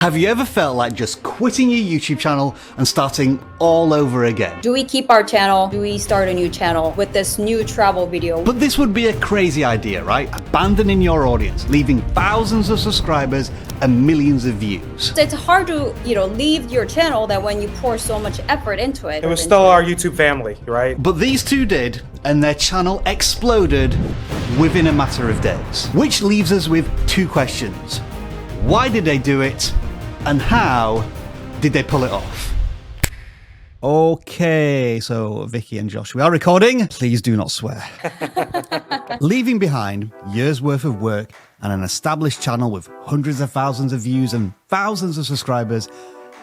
Have you ever felt like just quitting your YouTube channel and starting all over again? Do we keep our channel? Do we start a new channel with this new travel video? But this would be a crazy idea, right? Abandoning your audience, leaving thousands of subscribers and millions of views. It's hard to, leave your channel that when you pour so much effort into it. It was still our YouTube family, right? But these two did, and their channel exploded within a matter of days. Which leaves us with two questions. Why did they do it? And how did they pull it off? Okay, so Vicky and Josh, we are recording. Please do not swear. Leaving behind years worth of work and an established channel with hundreds of thousands of views and thousands of subscribers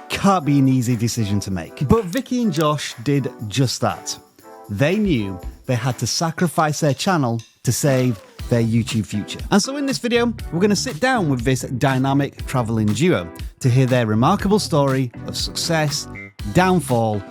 can't be an easy decision to make. But Vicky and Josh did just that. They knew they had to sacrifice their channel to save their YouTube future. And so in this video, we're going to sit down with this dynamic traveling duo to hear their remarkable story of success, downfall,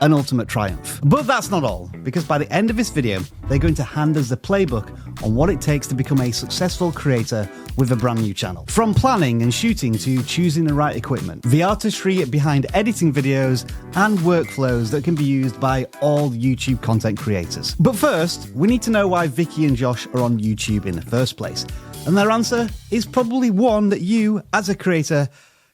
and ultimate triumph. But that's not all, because by the end of this video, they're going to hand us the playbook on what it takes to become a successful creator with a brand new channel. From planning and shooting to choosing the right equipment, the artistry behind editing videos, and workflows that can be used by all YouTube content creators. But first, we need to know why Vicky and Josh are on YouTube in the first place. And their answer is probably one that you, as a creator,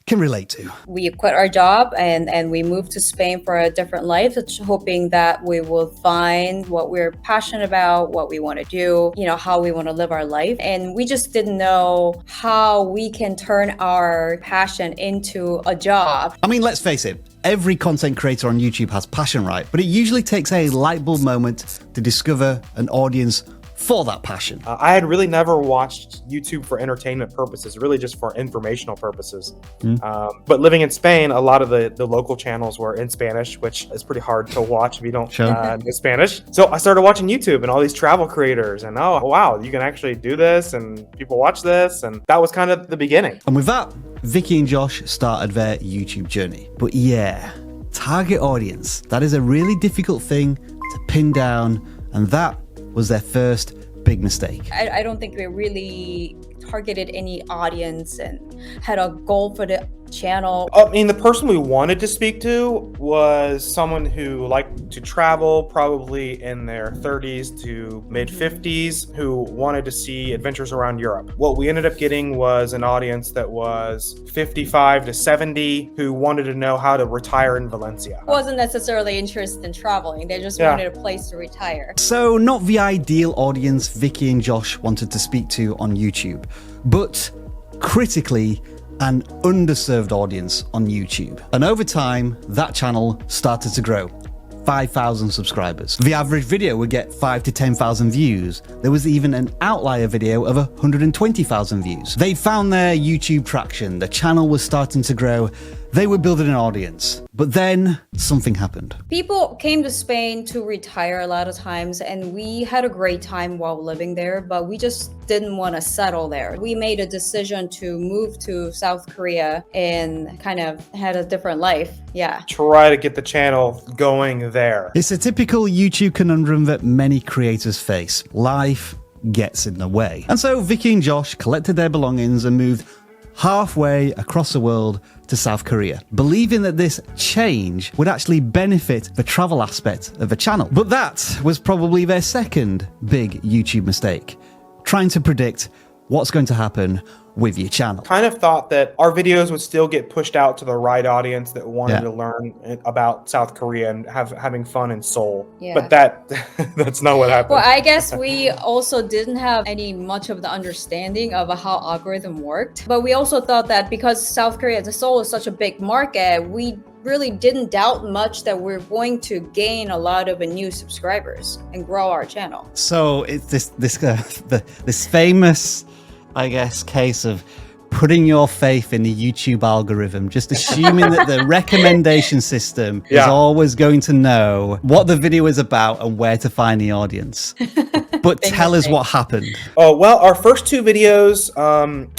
can relate to. We quit our job and we moved to Spain for a different life, hoping that we will find what we're passionate about, what we want to do, how we want to live our life. And we just didn't know how we can turn our passion into a job. I mean, let's face it, every content creator on YouTube has passion, right? But it usually takes a light bulb moment to discover an audience for that passion. I had really never watched YouTube for entertainment purposes, really just for informational purposes. But living in Spain, a lot of the local channels were in Spanish, which is pretty hard to watch if you don't know Spanish. So I started watching YouTube and all these travel creators, and oh wow, you can actually do this and people watch this, and that was kind of the beginning. And with that, Vicky and Josh started their YouTube journey. But yeah, target audience, that is a really difficult thing to pin down, and that was their first big mistake. I don't think we really targeted any audience and had a goal for the channel. I mean, the person we wanted to speak to was someone who liked to travel, probably in their 30s to mid 50s, who wanted to see adventures around Europe. What we ended up getting was an audience that was 55 to 70 who wanted to know how to retire in Valencia. Wasn't necessarily interested in traveling. They just wanted a place to retire. So not the ideal audience Vicky and Josh wanted to speak to on YouTube, but critically an underserved audience on YouTube. And over time, that channel started to grow. 5,000 subscribers. The average video would get 5 to 10,000 views. There was even an outlier video of 120,000 views. They found their YouTube traction. The channel was starting to grow. They were building an audience. But then something happened. People came to Spain to retire a lot of times, and we had a great time while living there, but we just didn't want to settle there. We made a decision to move to South Korea and kind of had a different life. Yeah. Try to get the channel going there. It's a typical YouTube conundrum that many creators face. Life gets in the way. And so Vicky and Josh collected their belongings and moved halfway across the world to South Korea, believing that this change would actually benefit the travel aspect of the channel. But that was probably their second big YouTube mistake, trying to predict what's going to happen with your channel. Kind of thought that our videos would still get pushed out to the right audience that wanted to learn about South Korea and having fun in Seoul. Yeah. But that's not what happened. Well, I guess we also didn't have much of the understanding of how algorithm worked. But we also thought that because South Korea, Seoul is such a big market, we really didn't doubt much that we're going to gain a lot of new subscribers and grow our channel. So it's this famous, I guess, case of putting your faith in the YouTube algorithm, just assuming that the recommendation system is always going to know what the video is about and where to find the audience. But tell us what happened. Oh, well, our first two videos,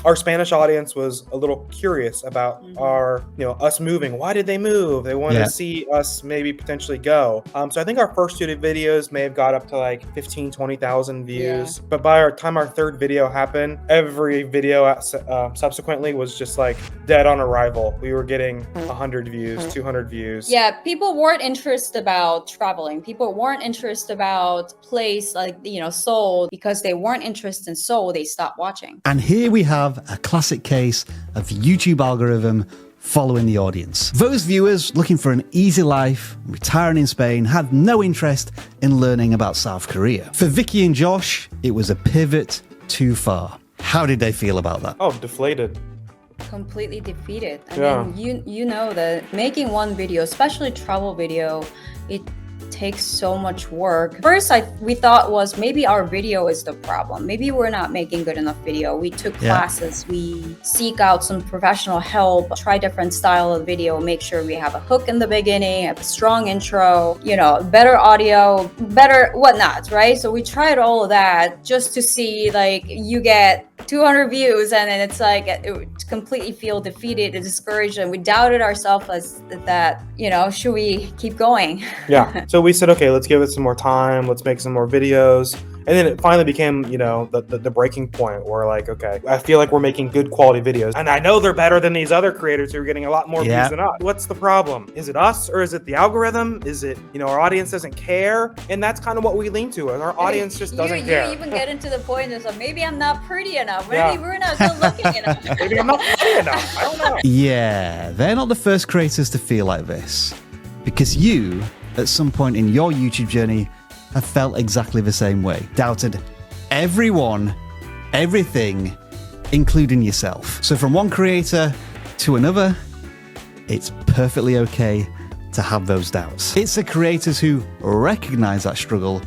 our Spanish audience was a little curious about our, us moving. Why did they move? They wanted to see us maybe potentially go. So I think our first two videos may have got up to like 15, 20,000 views. But by the time our third video happened, every video subsequently was just like dead on arrival. We were getting 100 views, 200 views. Yeah, people weren't interested about traveling. People weren't interested about place like, Seoul, because they weren't interested in Seoul, they stopped watching. And here we have a classic case of YouTube algorithm following the audience. Those viewers looking for an easy life, retiring in Spain, had no interest in learning about South Korea. For Vicky and Josh, it was a pivot too far. How did they feel about that? Oh, deflated. Completely defeated. I mean, you know that making one video, especially travel video, it takes so much work. First, we thought was maybe our video is the problem. Maybe we're not making good enough video. We took classes, we seek out some professional help, try different style of video, make sure we have a hook in the beginning, have a strong intro, better audio, better whatnot, right? So we tried all of that just to see like you get 200 views and then it's like it completely feel defeated and discouraged, and we doubted ourselves as that, should we keep going? Yeah. So we said, okay, let's give it some more time. Let's make some more videos. And then it finally became, the breaking point where like, okay, I feel like we're making good quality videos. And I know they're better than these other creators who are getting a lot more views than us. What's the problem? Is it us or is it the algorithm? Is it, our audience doesn't care? And that's kind of what we lean to. Our audience just doesn't care. You even get into the point of maybe I'm not pretty enough. Maybe we're not good looking enough. Maybe I'm not funny enough. I don't know. Yeah, they're not the first creators to feel like this. Because you, at some point in your YouTube journey, have felt exactly the same way. Doubted everyone, everything, including yourself. So from one creator to another, it's perfectly okay to have those doubts. It's the creators who recognize that struggle,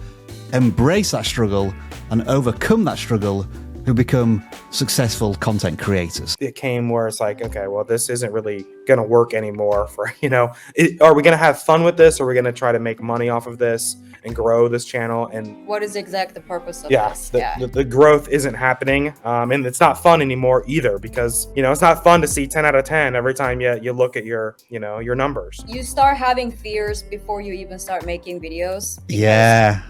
embrace that struggle, and overcome that struggle who become successful content creators. It came where it's like, okay, well, this isn't really going to work anymore for, are we going to have fun with this? Or are we going to try to make money off of this and grow this channel? And what is exactly the purpose of this? The growth isn't happening. And it's not fun anymore either, because, it's not fun to see 10 out of 10 every time you look at your numbers. You start having fears before you even start making videos. Yeah,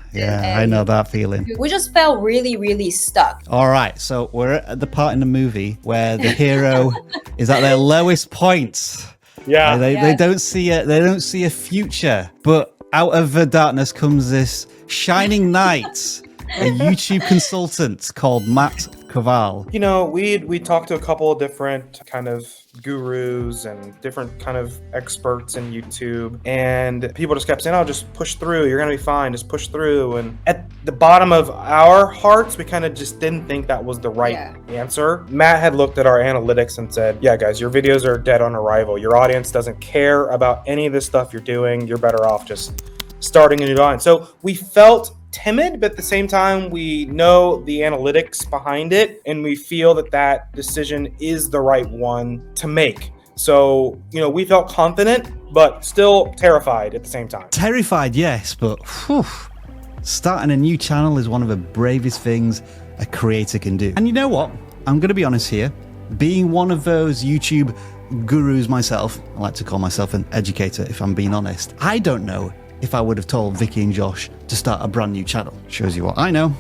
I know that feeling. We just felt really, really stuck. All right, so we're at the part in the movie where the hero is at their lowest point. Yeah, they don't see a future, but out of the darkness comes this shining knight, a YouTube consultant called Matt Koval. We talked to a couple of different kind of gurus and different kind of experts in YouTube, and people just kept saying, oh, just push through, you're gonna be fine, just push through. And at the bottom of our hearts, we kind of just didn't think that was the right answer. Matt had looked at our analytics and said, yeah guys, your videos are dead on arrival, your audience doesn't care about any of this stuff you're doing, you're better off just starting a new audience. So we felt timid, but at the same time, we know the analytics behind it, and we feel that decision is the right one to make. So, we felt confident, but still terrified at the same time. Terrified, yes, but starting a new channel is one of the bravest things a creator can do. And you know what? I'm going to be honest here. Being one of those YouTube gurus myself, I like to call myself an educator if I'm being honest, I don't know if I would have told Vicky and Josh to start a brand new channel. Shows you what I know.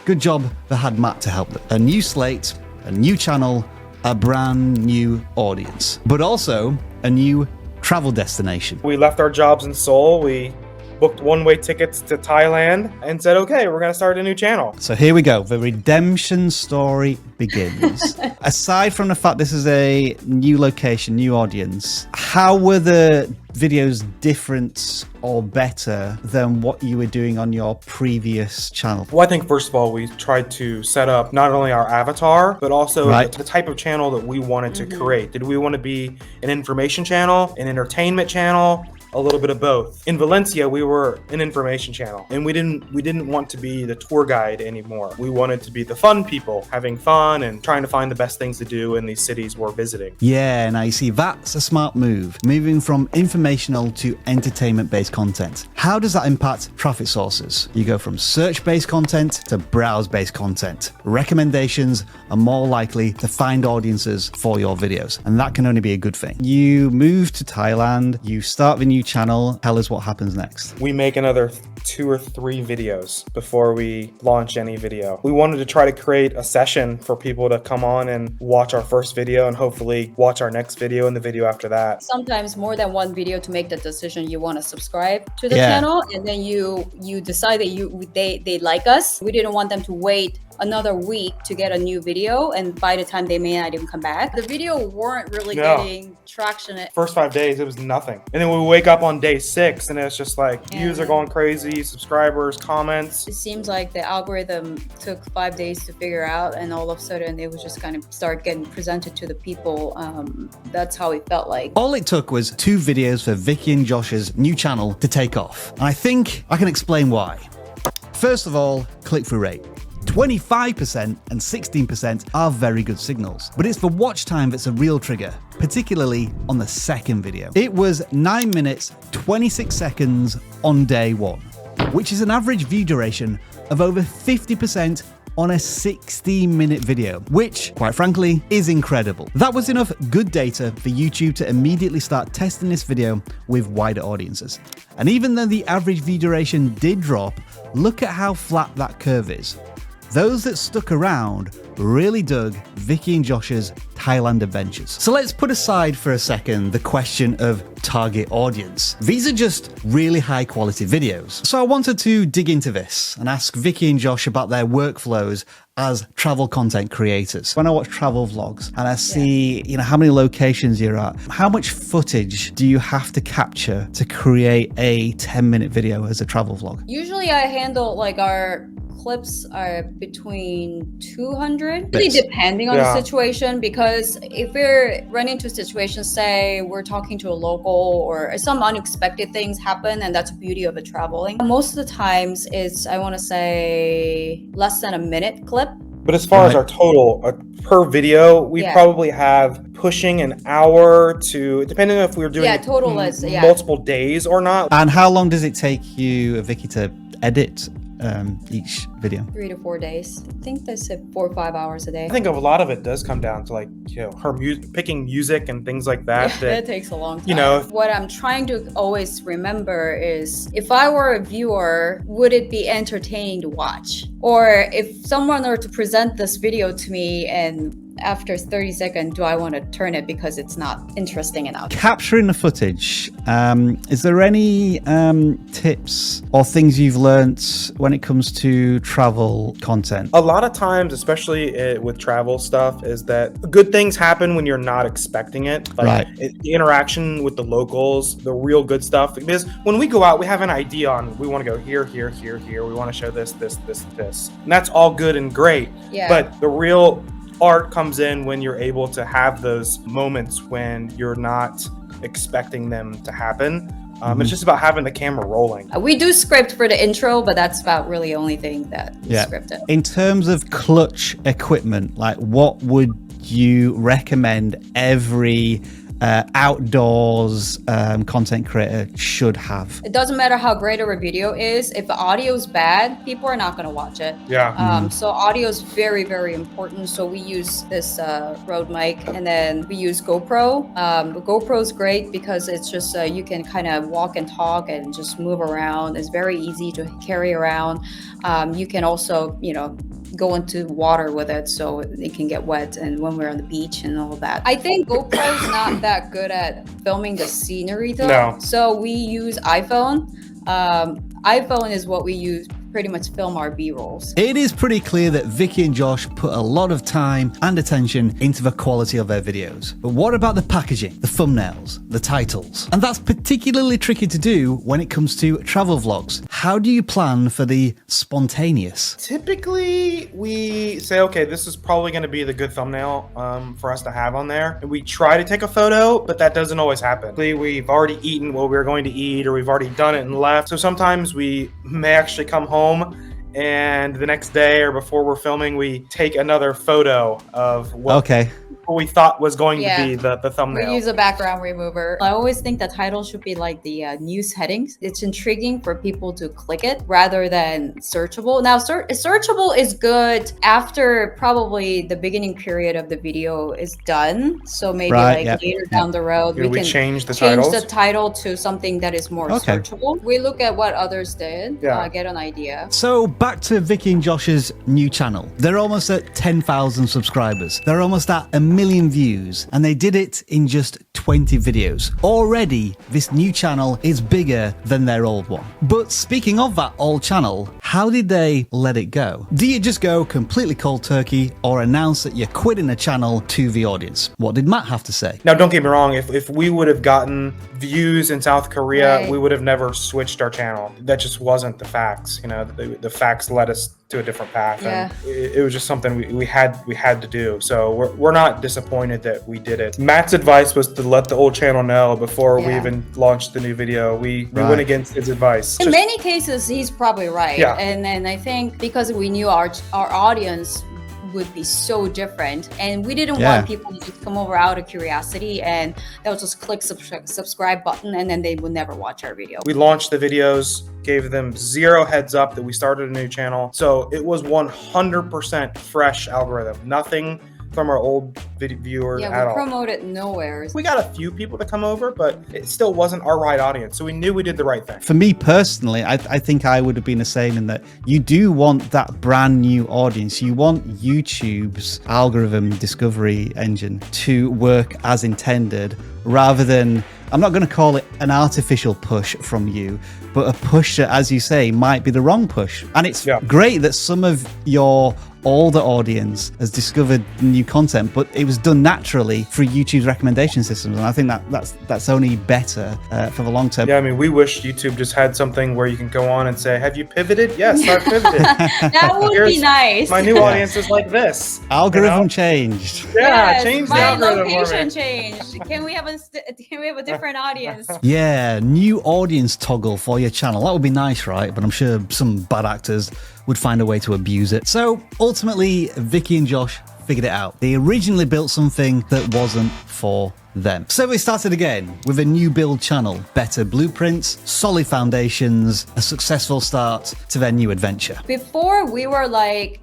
Good job they had Matt to help them. A new slate, a new channel, a brand new audience, but also a new travel destination. We left our jobs in Seoul. We booked one-way tickets to Thailand and said, okay, we're going to start a new channel. So here we go. The redemption story begins. Aside from the fact this is a new location, new audience, how were the videos different or better than what you were doing on your previous channel? Well, I think first of all, we tried to set up not only our avatar, but also the type of channel that we wanted to create. Did we want to be an information channel, an entertainment channel, a little bit of both? In Valencia, we were an information channel, and we didn't want to be the tour guide anymore. We wanted to be the fun people, having fun and trying to find the best things to do in these cities we're visiting. Yeah, now you see, that's a smart move. Moving from informational to entertainment-based content. How does that impact traffic sources? You go from search-based content to browse-based content. Recommendations are more likely to find audiences for your videos, and that can only be a good thing. You move to Thailand, you start the new new channel. Tell us what happens next. We make another 2 or 3 videos before we launch any video. We wanted to try to create a session for people to come on and watch our first video and hopefully watch our next video and the video after that. Sometimes more than one video to make the decision you want to subscribe to the channel, and then you decide that they like us. We didn't want them to wait another week to get a new video, and by the time they may not even come back, the video weren't really getting traction. First 5 days it was nothing, and then we wake up on day 6 and it's just like views are going crazy, subscribers, comments. It seems like the algorithm took 5 days to figure out, and all of a sudden it was just kind of start getting presented to the people. That's how it felt like. All it took was 2 videos for Vicky and Josh's new channel to take off, and I think I can explain why. First of all, click-through rate. 25% and 16% are very good signals, but it's the watch time that's a real trigger, particularly on the second video. It was 9 minutes, 26 seconds on day 1, which is an average view duration of over 50% on a 60-minute video, which, quite frankly, is incredible. That was enough good data for YouTube to immediately start testing this video with wider audiences. And even though the average view duration did drop, look at how flat that curve is. Those that stuck around really dug Vicky and Josh's Thailand adventures. So let's put aside for a second the question of target audience. These are just really high quality videos. So I wanted to dig into this and ask Vicky and Josh about their workflows as travel content creators. When I watch travel vlogs and I see, how many locations you're at, how much footage do you have to capture to create a 10-minute video as a travel vlog? Usually I handle our clips are between 200, really depending on the situation, because if we're running into a situation, say we're talking to a local or some unexpected things happen, and that's the beauty of it traveling. Most of the times it's, I want to say, less than a minute clip. But as far as our total per video, we probably have pushing an hour to, depending on if we're doing total is multiple days or not. And how long does it take you, Vicky, to edit each video? 3 to 4 days. I think they said 4 or 5 hours a day. I think a lot of it does come down to her picking music and things like that. That takes a long time. What I'm trying to always remember is, if I were a viewer, would it be entertaining to watch? Or if someone were to present this video to me and after 30 seconds, do I want to turn it because it's not interesting enough? Capturing the footage, is there any tips or things you've learnt when it comes to travel content? A lot of times, especially with travel stuff, is that good things happen when you're not expecting it. The interaction with the locals, the real good stuff. Because when we go out, we have an idea on, we want to go here, here, here, here. We want to show this, this, this, this. And that's all good and great. Yeah. But the real art comes in when you're able to have those moments when you're not expecting them to happen. It's just about having the camera rolling. We do script for the intro, but that's about really the only thing that we scripted. In terms of clutch equipment, what would you recommend every outdoors content creator should have? It doesn't matter how great of a video is. If the audio is bad, people are not going to watch it. So audio is very, very important. So we use this Rode mic, and then we use GoPro. GoPro is great because it's just you can kind of walk and talk and just move around. It's very easy to carry around. You can also, go into water with it so it can get wet, and when we're on the beach and all that. I think GoPro is not that good at filming the scenery though. No. So we use iPhone. iPhone is what we use pretty much film our B-rolls. It is pretty clear that Vicky and Josh put a lot of time and attention into the quality of their videos. But what about the packaging, the thumbnails, the titles? And that's particularly tricky to do when it comes to travel vlogs. How do you plan for the spontaneous? Typically, we say, okay, this is probably going to be the good thumbnail for us to have on there. And we try to take a photo, but that doesn't always happen. We've already eaten what we were going to eat, or we've already done it and left. So sometimes we may actually come home, and the next day or before we're filming, we take another photo of what what we thought was going to be the thumbnail. We use a background remover. I always think the title should be like the news headings. It's intriguing for people to click it rather than searchable. Now, searchable is good after probably the beginning period of the video is done. So maybe later down the road, we can change the title to something that is more searchable. We look at what others did, get an idea. So back to Vicky and Josh's new channel. They're almost at 10,000 subscribers. They're almost at 1 million views, and they did it in just 20 videos. Already, this new channel is bigger than their old one. But speaking of that old channel, how did they let it go? Do you just go completely cold turkey or announce that you're quitting a channel to the audience? What did Matt have to say? Now, don't get me wrong. If we would have gotten views in South Korea, we would have never switched our channel. That just wasn't the facts. You know, the facts led us to a different path, and it was just something we had to do. So we're not disappointed that we did it. Matt's advice was to let the old channel know before we even launched the new video. We went against his advice. In many cases, he's probably right. Yeah. And I think because we knew our audience would be so different, and we didn't want people to just come over out of curiosity and they'll just click subscribe button and then they will never watch our video. We launched the videos, gave them 0 heads up that we started a new channel, so it was 100% fresh algorithm. Nothing from our old viewers at all. We promoted nowhere. We got a few people to come over, but it still wasn't our right audience, so we knew we did the right thing. For me personally, I think I would have been the same in that you do want that brand new audience. You want YouTube's algorithm discovery engine to work as intended, rather than, I'm not going to call it an artificial push from you, but a push that, as you say, might be the wrong push. And it's great that some of your older audience has discovered new content, but it was done naturally through YouTube's recommendation systems, and I think that's only better for the long term. Yeah, I mean, we wish YouTube just had something where you can go on and say, "Have you pivoted?" Yes, I've pivoted. That would be nice. My new audience is like this. Algorithm changed. Yeah, change the my algorithm. Location changed. Can we have a different audience? Yeah, new audience toggle for your channel. That would be nice, right? But I'm sure some bad actors would find a way to abuse it. So ultimately, Vicky and Josh figured it out. They originally built something that wasn't for them. So we started again with a new build channel, better blueprints, solid foundations, a successful start to their new adventure. Before we were like,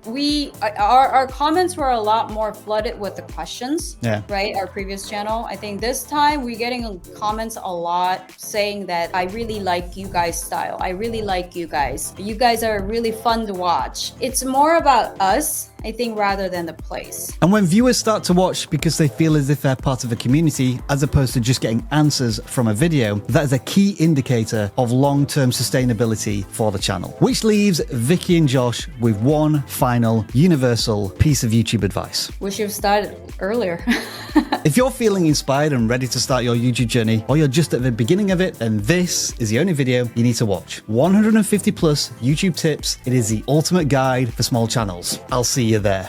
our comments were a lot more flooded with the questions, right? Our previous channel. I think this time we're getting comments a lot saying that I really like you guys' style. I really like you guys. You guys are really fun to watch. It's more about us, I think, rather than the place. And when viewers start to watch because they feel as if they're part of a community, as opposed to just getting answers from a video, that is a key indicator of long-term sustainability for the channel. Which leaves Vicky and Josh with one final universal piece of YouTube advice. We should have started earlier. If you're feeling inspired and ready to start your YouTube journey, or you're just at the beginning of it, then this is the only video you need to watch. 150 plus YouTube tips. It is the ultimate guide for small channels. I'll see you there.